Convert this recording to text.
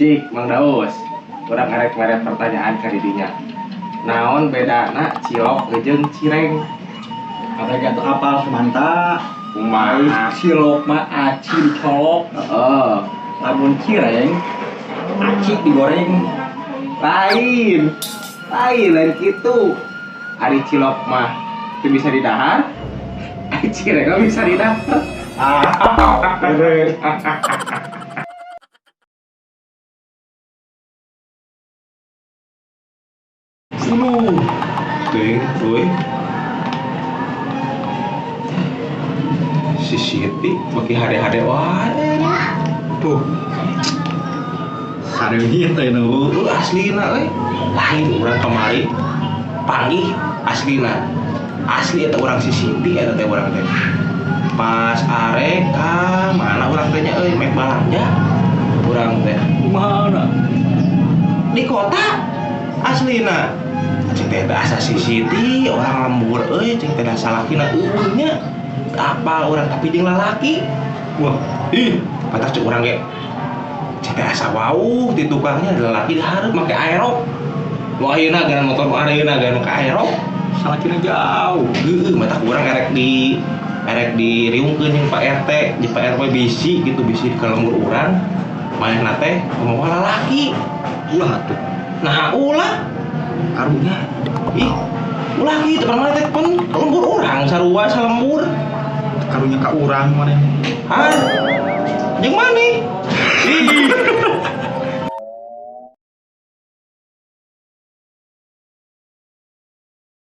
Cik, Mang Daus, urang ngarek-ngarek pertanyaan ka didinya. Naon bedana cilok jeung cireng? Apa jatuh apal semanta? Kumaha? Cilok mah aci dicolok. Heeh. Lamun cireng aci digoreng. Lain gitu. Ari cilok mah itu bisa didahar, ari cireng mah bisa didahar. Bener. Ting, boy. Si Siti bagi hade-hade wae. Tuh. Sareuhit anu. Aslina euy. Lain urang kamari panggih aslina. Asli eta urang si Siti eta teh urang teh. Pas arek ka mana urang teh nya euy mek balanja. Urang teh Mana? di kota aslina. Cing teh asa si Siti orang lembur euy cing teh salakina eueuh nya. Apal urang tapi jeung lalaki. Wah, ih, patas cek urang ge. Cing teh asa wauh di tukangnya ada lalaki dihareup make aerok. Nu ayeuna gan motor nu ayeuna gan make aerok. Salakina jauh. Heueuh, mata urang erek di riungkeun jeung Pak RT, di Pak RW bisi gitu bisi ka lembur urang. Manehna teh ngomong lalaki. Ulah atuh. Nah, ulah Karunya ih, ulah gitu pernah teh pun lembur urang sarua salembur. karunya ka urang maneh. Hah? Jeung maneh? Ih,